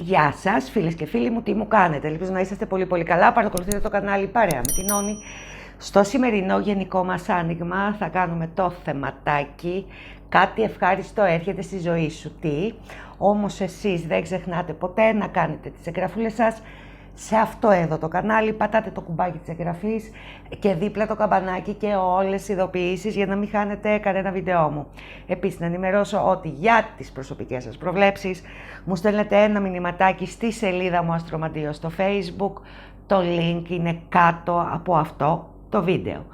Γεια σας φίλες και φίλοι μου, τι μου κάνετε? Ελπίζω να είσαστε πολύ πολύ καλά. Παρακολουθείτε το κανάλι Παρέα με την Όνη. Στο σημερινό γενικό μας άνοιγμα θα κάνουμε το θεματάκι κάτι ευχάριστο έρχεται στη ζωή σου. Τι? Όμως εσείς δεν ξεχνάτε ποτέ να κάνετε τις εγγραφούλες σας σε αυτό εδώ το κανάλι, πατάτε το κουμπάκι της εγγραφής και δίπλα το καμπανάκι και όλες τις ειδοποιήσεις για να μην χάνετε κανένα βίντεό μου. Επίσης, να ενημερώσω ότι για τις προσωπικές σας προβλέψεις μου στέλνετε ένα μηνυματάκι στη σελίδα μου Αστρομαντίο στο Facebook. Το link είναι κάτω από αυτό το βίντεο.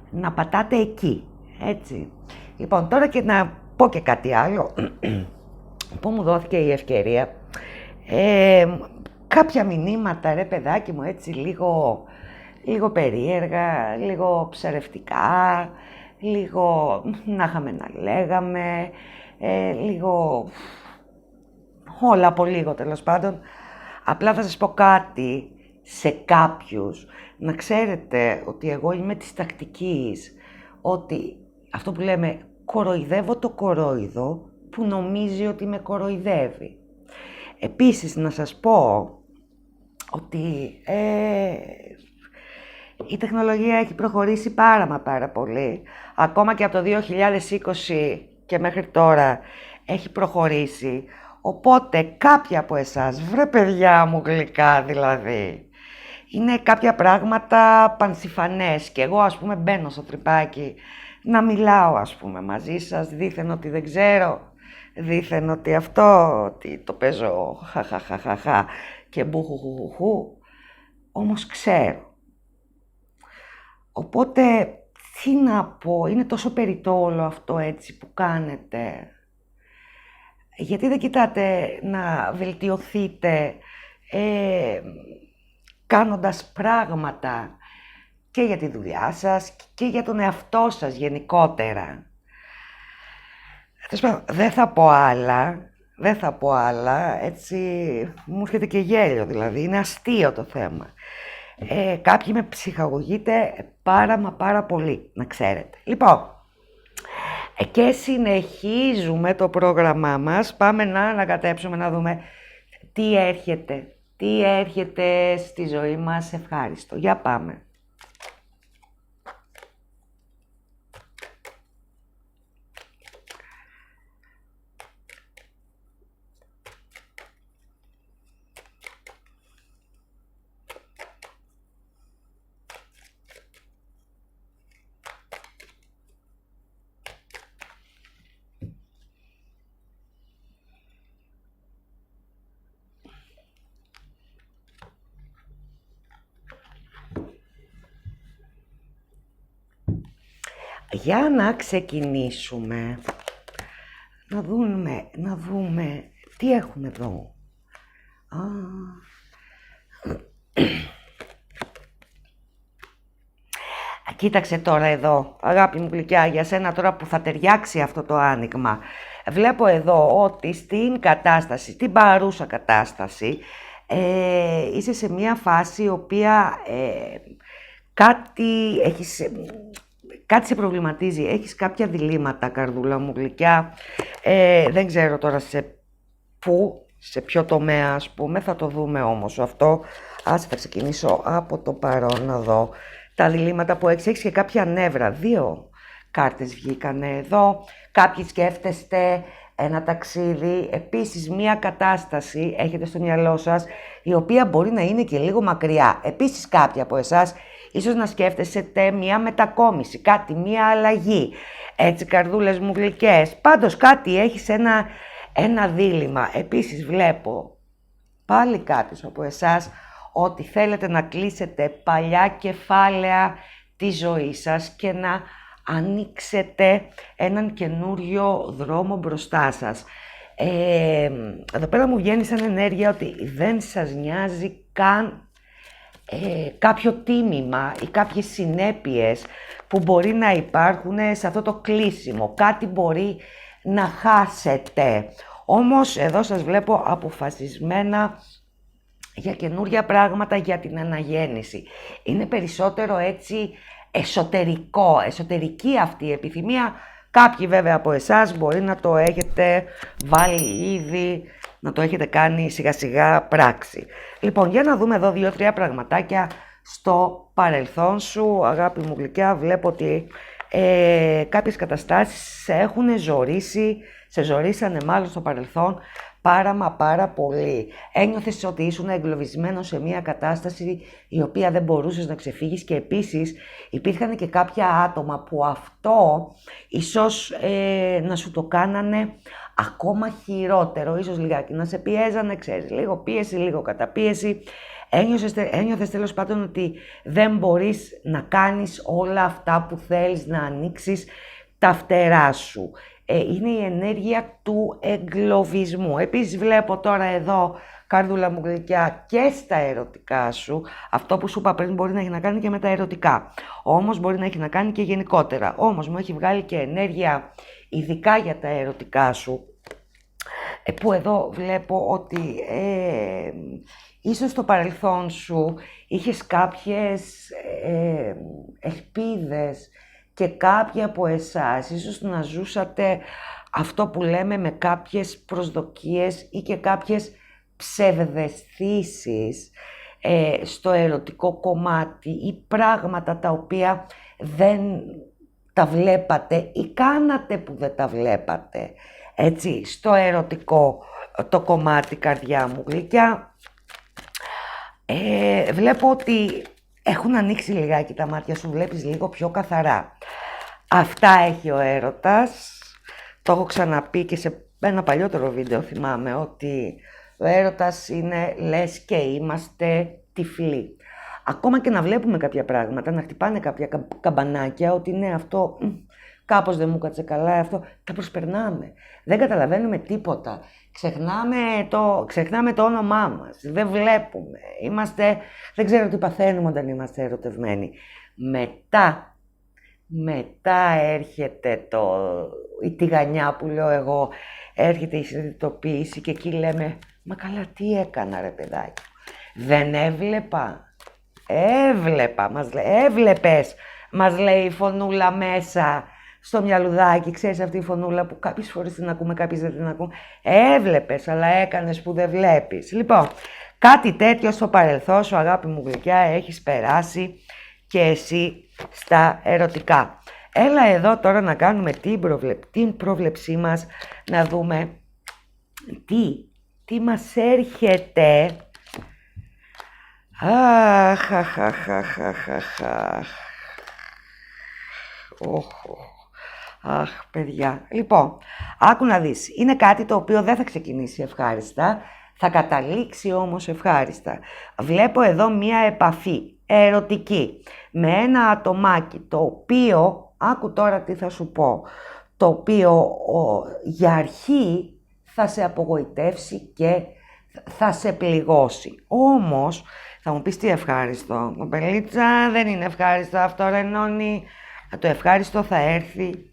Να πατάτε εκεί, έτσι. Λοιπόν, τώρα και να πω και κάτι άλλο, που μου δόθηκε η ευκαιρία. Κάποια μηνύματα, ρε παιδάκι μου, έτσι λίγο περίεργα, λίγο ψαρευτικά, λίγο να είχαμε να λέγαμε, λίγο όλα από λίγο τέλος πάντων. Απλά θα σας πω κάτι σε κάποιους, να ξέρετε ότι εγώ είμαι της τακτικής, ότι αυτό που λέμε κοροϊδεύω το κορόιδο που νομίζει ότι με κοροϊδεύει. Επίσης να σας πω ότι η τεχνολογία έχει προχωρήσει πάρα πολύ. Ακόμα και από το 2020 και μέχρι τώρα έχει προχωρήσει. Οπότε κάποια από εσάς, βρε παιδιά μου γλυκά δηλαδή, είναι κάποια πράγματα πανσιφανές και εγώ ας πούμε μπαίνω στο τρυπάκι να μιλάω ας πούμε μαζί σας, δήθεν ότι δεν ξέρω, δήθεν ότι αυτό, ότι το παίζω χαχαχαχαχα και μπουχουχουχου, όμως ξέρω. Οπότε, τι να πω, είναι τόσο περιττό όλο αυτό έτσι που κάνετε. Γιατί δεν κοιτάτε να βελτιωθείτε κάνοντας πράγματα και για τη δουλειά σας και για τον εαυτό σας γενικότερα. Δεν θα πω άλλα, έτσι μου έρχεται και γέλιο δηλαδή, είναι αστείο το θέμα. Κάποιοι με ψυχαγωγείτε πάρα πολύ, να ξέρετε. Λοιπόν, και συνεχίζουμε το πρόγραμμά μας, πάμε να ανακατέψουμε να δούμε τι έρχεται στη ζωή μας ευχάριστο. Για πάμε. Για να ξεκινήσουμε, να δούμε τι έχουμε εδώ. Κοίταξε τώρα εδώ, αγάπη μου γλυκιά, για σένα τώρα που θα ταιριάξει αυτό το άνοιγμα. Βλέπω εδώ ότι στην κατάσταση, την παρούσα κατάσταση, είσαι σε μια φάση η οποία κάτι σε προβληματίζει, έχεις κάποια διλήμματα, καρδούλα μου γλυκιά, δεν ξέρω τώρα σε ποιο τομέα ας πούμε, θα το δούμε όμως αυτό. Θα ξεκινήσω από το παρόν να δω τα διλήμματα που έχεις και κάποια νεύρα. 2 κάρτες βγήκανε εδώ, κάποιοι σκέφτεστε ένα ταξίδι, επίσης μία κατάσταση έχετε στο μυαλό σας, η οποία μπορεί να είναι και λίγο μακριά. Επίσης κάποιοι από εσάς ίσως να σκέφτεστε μία μετακόμιση, μία αλλαγή. Έτσι καρδούλες μου γλυκές. Πάντως κάτι έχεις ένα δίλημμα. Επίσης βλέπω πάλι κάποιος από εσάς ότι θέλετε να κλείσετε παλιά κεφάλαια της ζωής σας και να ανοίξετε έναν καινούριο δρόμο μπροστά σας. Εδώ πέρα μου βγαίνει σαν ενέργεια ότι δεν σας νοιάζει καν κάποιο τίμημα ή κάποιες συνέπειες που μπορεί να υπάρχουν σε αυτό το κλείσιμο. Κάτι μπορεί να χάσετε. Όμως εδώ σας βλέπω αποφασισμένα για καινούρια πράγματα, για την αναγέννηση. Είναι περισσότερο έτσι εσωτερική αυτή η επιθυμία Κάποιοι βέβαια από εσάς μπορεί να το έχετε βάλει ήδη, να το έχετε κάνει σιγά σιγά πράξη. Λοιπόν, για να δούμε εδώ 2-3 πραγματάκια στο παρελθόν σου, αγάπη μου γλυκιά. Βλέπω ότι κάποιες καταστάσεις σε έχουν ζορίσει, σε ζορίσανε μάλλον στο παρελθόν πάρα πολύ. Ένιωθες ότι ήσουν εγκλωβισμένο σε μια κατάσταση η οποία δεν μπορούσες να ξεφύγεις, και επίσης υπήρχαν και κάποια άτομα που αυτό ίσως να σου το κάνανε ακόμα χειρότερο, ίσως λιγάκι να σε πιέζανε, ξέρεις, λίγο πίεση, λίγο καταπίεση. Ένιωθες τέλος πάντων ότι δεν μπορείς να κάνεις όλα αυτά που θέλεις, να ανοίξεις τα φτερά σου. Είναι η ενέργεια του εγκλωβισμού. Επίσης βλέπω τώρα εδώ, καρδούλα μου γλυκιά, και στα ερωτικά σου. Αυτό που σου είπα πριν μπορεί να έχει να κάνει και με τα ερωτικά. Όμως μπορεί να έχει να κάνει και γενικότερα. Όμως μου έχει βγάλει και ενέργεια ειδικά για τα ερωτικά σου. Που εδώ βλέπω ότι ίσως στο παρελθόν σου είχες κάποιες ελπίδες, και κάποιοι από εσάς ίσως να ζούσατε αυτό που λέμε με κάποιες προσδοκίες ή και κάποιες ψευδαισθήσεις στο ερωτικό κομμάτι, ή πράγματα τα οποία δεν τα βλέπατε ή κάνατε που δεν τα βλέπατε. Έτσι, στο ερωτικό το κομμάτι, καρδιά μου γλυκιά, βλέπω ότι έχουν ανοίξει λιγάκι τα μάτια σου, βλέπεις λίγο πιο καθαρά. Αυτά έχει ο έρωτας. Το έχω ξαναπεί και σε ένα παλιότερο βίντεο, θυμάμαι, ότι ο έρωτας είναι λες και είμαστε τυφλοί. Ακόμα και να βλέπουμε κάποια πράγματα, να χτυπάνε κάποια καμπανάκια, ότι ναι, αυτό κάπως δεν μου κάτσε καλά, αυτό, τα προσπερνάμε. Δεν καταλαβαίνουμε τίποτα. Ξεχνάμε το όνομά μας. Δεν βλέπουμε. Δεν ξέρω τι παθαίνουμε όταν είμαστε ερωτευμένοι. Μετά έρχεται η τηγανιά που λέω εγώ, έρχεται η συνειδητοποίηση, και εκεί λέμε, μα καλά, τι έκανα ρε παιδάκι. Δεν έβλεπα. Έβλεπες, μας λέει η φωνούλα μέσα στο μυαλουδάκι. Ξέρεις, αυτή η φωνούλα που κάποιες φορές την ακούμε, κάποιες δεν την ακούμε. Έβλεπες, αλλά έκανες που δεν βλέπεις. Λοιπόν, κάτι τέτοιο στο παρελθόν σου, αγάπη μου γλυκιά, έχεις περάσει και εσύ στα ερωτικά. Έλα εδώ τώρα να κάνουμε την πρόβλεψή μας, να δούμε τι μας έρχεται. Αχ, παιδιά. Λοιπόν, άκου να δεις. Είναι κάτι το οποίο δεν θα ξεκινήσει ευχάριστα, θα καταλήξει όμως ευχάριστα. Βλέπω εδώ μία επαφή ερωτική με ένα ατομάκι, το οποίο, άκου τώρα τι θα σου πω, το οποίο για αρχή θα σε απογοητεύσει και θα σε πληγώσει. Όμως, θα μου πεις τι ευχάριστο. Κοπελίτσα, δεν είναι ευχάριστο αυτό, ρε Νόνη. Το ευχάριστο θα έρθει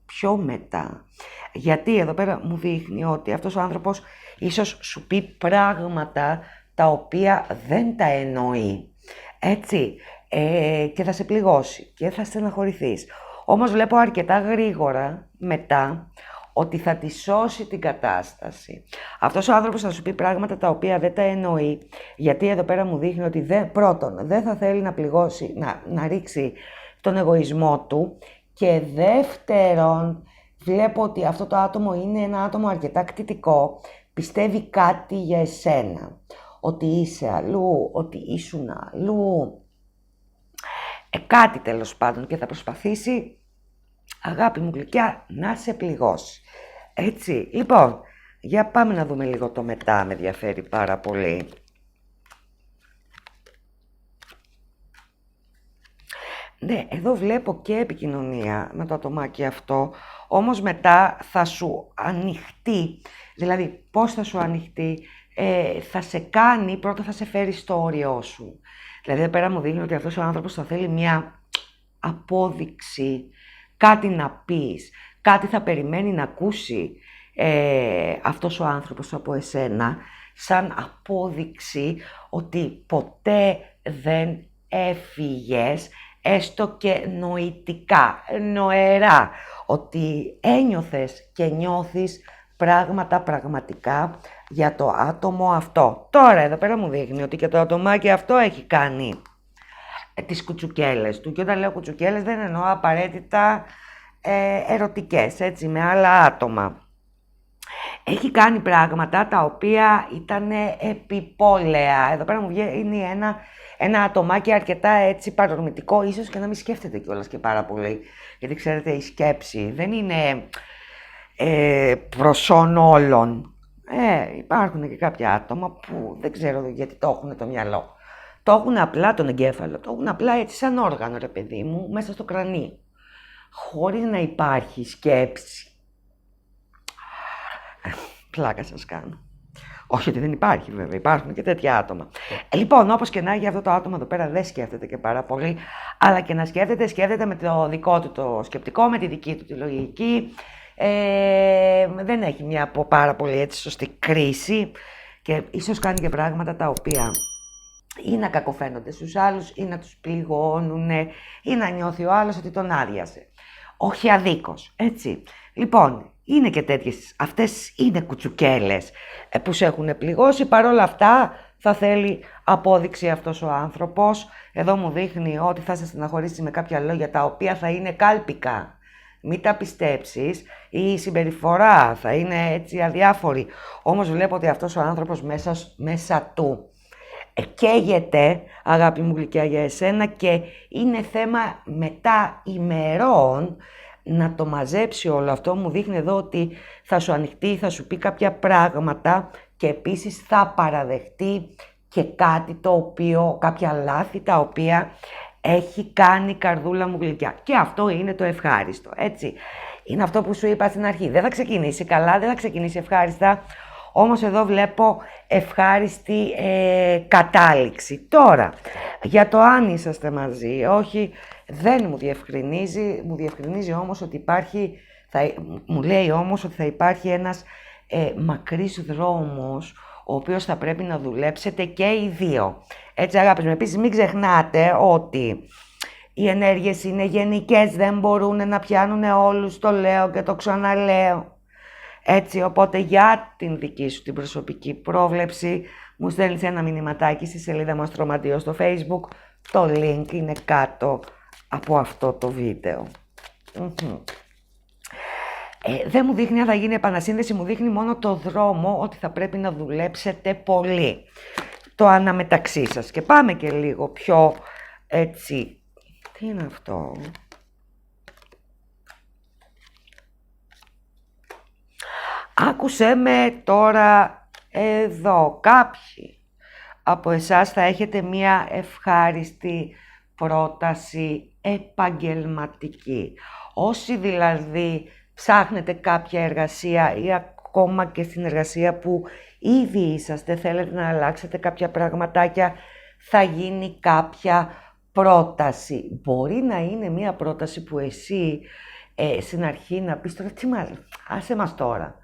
πιο μετά. Γιατί εδώ πέρα μου δείχνει ότι αυτός ο άνθρωπος ίσως σου πει πράγματα τα οποία δεν τα εννοεί. Έτσι. Και θα σε πληγώσει και θα στεναχωρηθείς. Όμως βλέπω αρκετά γρήγορα μετά ότι θα τη σώσει την κατάσταση. Αυτός ο άνθρωπος θα σου πει πράγματα τα οποία δεν τα εννοεί, γιατί εδώ πέρα μου δείχνει ότι πρώτον δεν θα θέλει να πληγώσει, να ρίξει τον εγωισμό του, και δεύτερον βλέπω ότι αυτό το άτομο είναι ένα άτομο αρκετά κτητικό, πιστεύει κάτι για εσένα, ότι είσαι αλλού, ότι ήσουν αλλού, κάτι τέλος πάντων, και θα προσπαθήσει, αγάπη μου γλυκιά, να σε πληγώσει. Έτσι, λοιπόν, για πάμε να δούμε λίγο το μετά, με ενδιαφέρει πάρα πολύ. Ναι, εδώ βλέπω και επικοινωνία με το ατομάκι αυτό, όμως μετά θα σου ανοιχτεί, δηλαδή πώς θα σου ανοιχτεί, θα σε κάνει, πρώτα θα σε φέρει στο όριό σου. Δηλαδή εδώ πέρα μου δείχνει ότι αυτός ο άνθρωπος θα θέλει μια απόδειξη, κάτι να πεις, κάτι θα περιμένει να ακούσει αυτός ο άνθρωπος από εσένα, σαν απόδειξη ότι ποτέ δεν έφυγες, έστω και νοητικά, νοερά, ότι ένιωθες και νιώθεις πράγματα πραγματικά για το άτομο αυτό. Τώρα εδώ πέρα μου δείχνει ότι και το ατομάκι αυτό έχει κάνει τις κουτσουκέλες του. Και όταν λέω κουτσουκέλες δεν εννοώ απαραίτητα ερωτικές, έτσι, με άλλα άτομα. Έχει κάνει πράγματα τα οποία ήταν επιπόλαια. Εδώ πέρα μου βγαίνει ένα ατομάκι αρκετά έτσι παρορμητικό, ίσως και να μην σκέφτεται κιόλας και πάρα πολύ. Γιατί ξέρετε, η σκέψη δεν είναι προσών όλων. Υπάρχουν και κάποια άτομα που δεν ξέρω γιατί το έχουν το μυαλό. Το έχουν απλά τον εγκέφαλο, το έχουν απλά έτσι σαν όργανο, ρε παιδί μου, μέσα στο κρανίο. Χωρίς να υπάρχει σκέψη. Πλάκα σας κάνω. Όχι ότι δεν υπάρχει βέβαια, υπάρχουν και τέτοια άτομα. Λοιπόν, όπως και να έχει, αυτό το άτομο εδώ πέρα δεν σκέφτεται και πάρα πολύ, αλλά και να σκέφτεται με το δικό του το σκεπτικό, με τη δική του τη λογική. Δεν έχει μια πάρα πολύ έτσι σωστή κρίση και ίσως κάνει και πράγματα τα οποία ή να κακοφαίνονται στους άλλους, ή να τους πληγώνουν, ή να νιώθει ο άλλος ότι τον άδειασε. Όχι αδίκως, έτσι. Λοιπόν, είναι και τέτοιες, αυτές είναι κουτσουκέλες που σε έχουν πληγώσει. Παρόλα αυτά θα θέλει απόδειξη αυτός ο άνθρωπος. Εδώ μου δείχνει ότι θα σε στεναχωρήσει με κάποια λόγια τα οποία θα είναι κάλπικα. Μην τα πιστέψεις, η συμπεριφορά θα είναι έτσι αδιάφορη. Όμως βλέπω ότι αυτός ο άνθρωπος μέσα του καίγεται, αγάπη μου γλυκιά, για εσένα και είναι θέμα μετά ημερών να το μαζέψει όλο αυτό. Μου δείχνει εδώ ότι θα σου ανοιχτεί, θα σου πει κάποια πράγματα και επίσης θα παραδεχτεί και κάτι το οποίο, κάποια λάθη τα οποία έχει κάνει, καρδούλα μου γλυκιά. Και αυτό είναι το ευχάριστο, έτσι. Είναι αυτό που σου είπα στην αρχή. Δεν θα ξεκινήσει καλά, δεν θα ξεκινήσει ευχάριστα, όμως εδώ βλέπω ευχάριστη κατάληξη. Τώρα, για το αν είσαστε μαζί, όχι, δεν μου διευκρινίζει, μου διευκρινίζει όμως ότι υπάρχει, μου λέει όμως ότι θα υπάρχει ένας μακρύς δρόμος, ο οποίος θα πρέπει να δουλέψετε και οι δύο. Έτσι, αγάπης μου, επίσης μην ξεχνάτε ότι οι ενέργειες είναι γενικές, δεν μπορούν να πιάνουν όλους, το λέω και το ξαναλέω. Έτσι, οπότε για την δική σου την προσωπική πρόβλεψη μου στέλνεις ένα μηνυματάκι στη σελίδα μας Αστρομαντίο στο Facebook. Το link είναι κάτω από αυτό το βίντεο. Δεν μου δείχνει αν θα γίνει επανασύνδεση, μου δείχνει μόνο το δρόμο ότι θα πρέπει να δουλέψετε πολύ. Το αναμεταξύ σας. Και πάμε και λίγο πιο έτσι. Τι είναι αυτό? Άκουσέ με τώρα εδώ. Κάποιοι από εσάς θα έχετε μία ευχάριστη πρόταση επαγγελματική. Όσοι δηλαδή ψάχνετε κάποια εργασία ή ακόμα και στην εργασία που ήδη είσαστε, θέλετε να αλλάξετε κάποια πραγματάκια, θα γίνει κάποια πρόταση. Μπορεί να είναι μία πρόταση που εσύ στην αρχή να πεις τώρα, τι μας, άσε μας τώρα.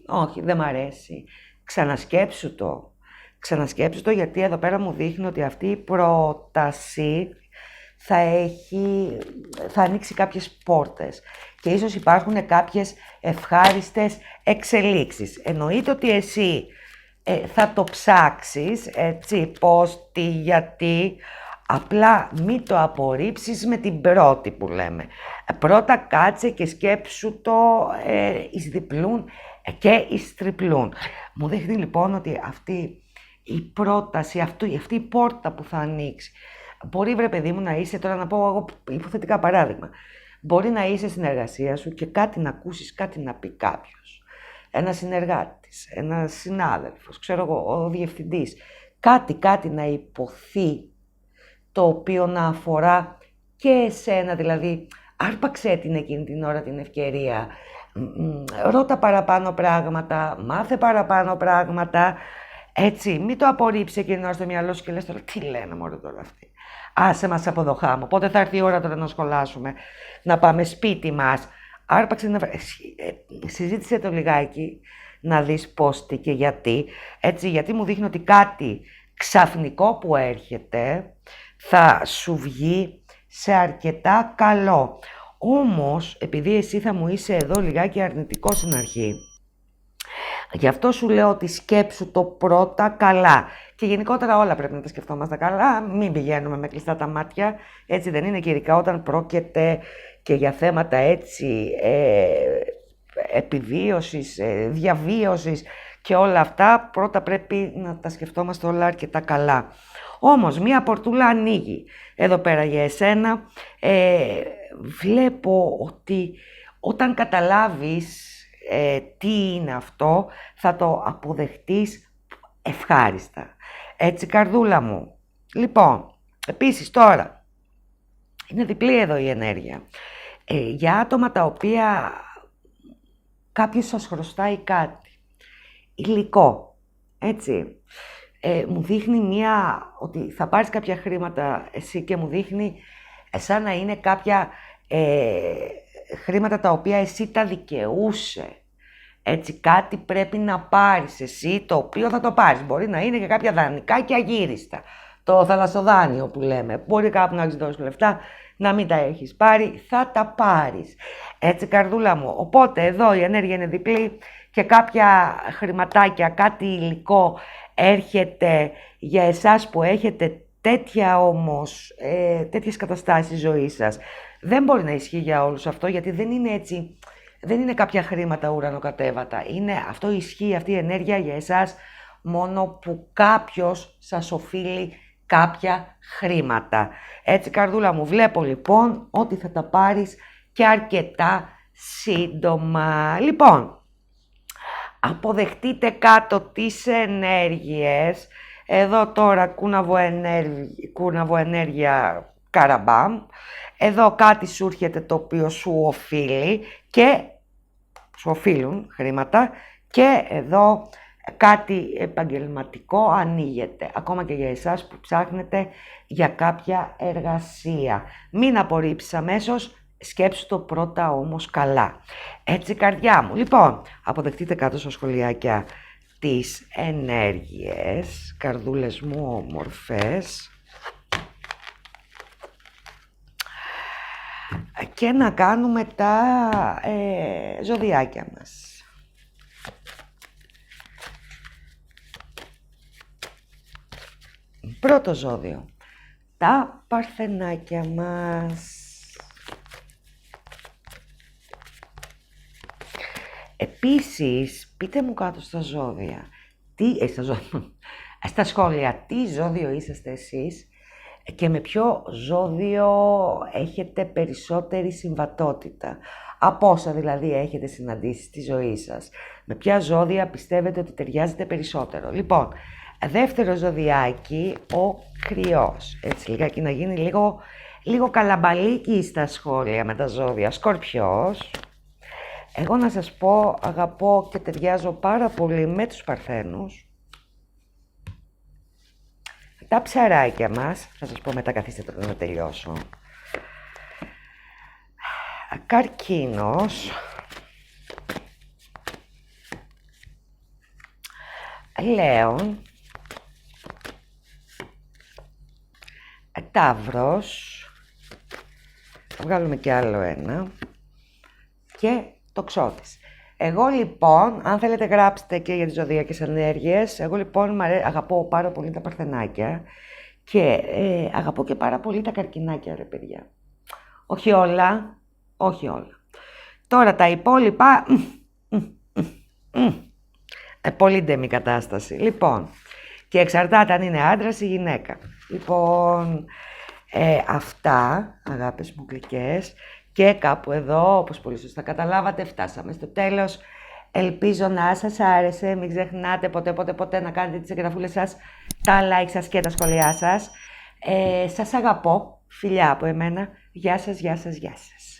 Όχι, δεν μ' αρέσει. Ξανασκέψου το. Ξανασκέψου το, γιατί εδώ πέρα μου δείχνει ότι αυτή η πρόταση θα ανοίξει κάποιες πόρτες και ίσως υπάρχουν κάποιες ευχάριστες εξελίξεις. Εννοείται ότι εσύ θα το ψάξεις, έτσι, πώς, τι, γιατί, απλά μην το απορρίψεις με την πρώτη που λέμε. Πρώτα κάτσε και σκέψου το εις διπλούν και εις τριπλούν. Μου δείχνει λοιπόν ότι αυτή η πρόταση, αυτή η πόρτα που θα ανοίξει, μπορεί, βρε παιδί μου, να είσαι, τώρα να πω εγώ υποθετικά παράδειγμα, μπορεί να είσαι στην εργασία σου και κάτι να ακούσεις, κάτι να πει κάποιος. Ένας συνεργάτης, ένας συνάδελφος, ξέρω εγώ, ο διευθυντής, κάτι να υποθεί, το οποίο να αφορά και εσένα, δηλαδή άρπαξε την εκείνη την ώρα την ευκαιρία, ρώτα παραπάνω πράγματα, μάθε παραπάνω πράγματα, έτσι, μην το απορρίψει εκείνη την ώρα στο μυαλό σου και λες τώρα, τι λένε μωρέ τώρα αυτοί. Άσε μας από εδώ χάμω, πότε θα έρθει η ώρα τώρα να σχολάσουμε, να πάμε σπίτι μας. Άρπαξε την συζήτησε το λιγάκι, να δεις πώς, τι και γιατί. Έτσι, γιατί μου δείχνει ότι κάτι ξαφνικό που έρχεται θα σου βγει σε αρκετά καλό. Όμως, επειδή εσύ θα μου είσαι εδώ λιγάκι αρνητικό στην αρχή, γι' αυτό σου λέω ότι σκέψου το πρώτα καλά. Και γενικότερα όλα πρέπει να τα σκεφτόμαστε καλά, μην πηγαίνουμε με κλειστά τα μάτια, έτσι δεν είναι, και ειδικά όταν πρόκειται και για θέματα έτσι επιβίωσης, διαβίωσης και όλα αυτά, πρώτα πρέπει να τα σκεφτόμαστε όλα αρκετά καλά. Όμως, μία πορτούλα ανοίγει εδώ πέρα για εσένα. Βλέπω ότι όταν καταλάβεις τι είναι αυτό, θα το αποδεχτείς ευχάριστα. Έτσι, καρδούλα μου. Λοιπόν, επίσης τώρα, είναι διπλή εδώ η ενέργεια. Για άτομα τα οποία κάποιος σας χρωστάει κάτι, υλικό, έτσι, μου δείχνει ότι θα πάρεις κάποια χρήματα εσύ και μου δείχνει σαν να είναι κάποια χρήματα τα οποία εσύ τα δικαιούσε. Έτσι, κάτι πρέπει να πάρεις εσύ, το οποίο θα το πάρεις. Μπορεί να είναι και κάποια δανεικά και αγύριστα. Το θαλασσοδάνειο που λέμε. Μπορεί κάπου να έχεις δώσει λεφτά, να μην τα έχεις πάρει, θα τα πάρεις. Έτσι, καρδούλα μου. Οπότε εδώ η ενέργεια είναι διπλή και κάποια χρηματάκια, κάτι υλικό έρχεται για εσάς που έχετε τέτοιες καταστάσεις στη ζωή σας. Δεν μπορεί να ισχύει για όλους αυτό, γιατί δεν είναι έτσι, δεν είναι κάποια χρήματα ουρανοκατέβατα. Αυτό ισχύει, αυτή η ενέργεια για εσάς μόνο που κάποιος σας οφείλει κάποια χρήματα. Έτσι, καρδούλα μου, βλέπω λοιπόν ότι θα τα πάρεις και αρκετά σύντομα. Λοιπόν, αποδεχτείτε κάτω τις ενέργειες. Εδώ τώρα κούναβο ενέργεια καραμπάμ. Εδώ κάτι σου έρχεται το οποίο σου οφείλει και σου οφείλουν χρήματα. Και εδώ κάτι επαγγελματικό ανοίγεται. Ακόμα και για εσάς που ψάχνετε για κάποια εργασία. Μην απορρίψεις αμέσως. Σκέψου το πρώτα όμως καλά. Έτσι, καρδιά μου. Λοιπόν, αποδεχτείτε κάτω στα σχολιάκια τις ενέργειες, καρδούλες μου όμορφες, και να κάνουμε τα ζωδιάκια μας. Πρώτο ζώδιο, τα παρθενάκια μας. Επίσης, πείτε μου κάτω στα ζώδια, στα σχόλια, τι ζώδιο είσαστε εσείς και με ποιο ζώδιο έχετε περισσότερη συμβατότητα. Από όσα δηλαδή έχετε συναντήσει στη ζωή σας. Με ποια ζώδια πιστεύετε ότι ταιριάζετε περισσότερο. Λοιπόν, δεύτερο ζωδιάκι, ο Κρυός. Έτσι, λιγάκι να γίνει λίγο καλαμπαλίκι στα σχόλια με τα ζώδια. Σκορπιός. Εγώ να σας πω, αγαπώ και ταιριάζω πάρα πολύ με τους Παρθένους. Τα ψαράκια μας, θα σας πω μετά, καθίστε τώρα να τελειώσω. Καρκίνος. Λέων. Ταύρος. Θα βγάλουμε και άλλο ένα. Και Τοξότης. Εγώ λοιπόν, αν θέλετε γράψτε και για τις ζωδιακές ενέργειες, εγώ λοιπόν αγαπώ πάρα πολύ τα παρθενάκια και αγαπώ και πάρα πολύ τα καρκινάκια, ρε παιδιά. Όχι όλα, όχι όλα. Τώρα τα υπόλοιπα, πολύντεμη κατάσταση. Λοιπόν, και εξαρτάται αν είναι άντρας ή γυναίκα. Λοιπόν, αυτά, αγάπες μου γλυκές. Και κάπου εδώ, όπως πολύ σωστά καταλάβατε, φτάσαμε στο τέλος. Ελπίζω να σας άρεσε. Μην ξεχνάτε ποτέ να κάνετε τις εγγραφούλες σας, τα like σας και τα σχόλιά σας. Σας αγαπώ. Φιλιά από εμένα. Γεια σας, γεια σας, γεια σας.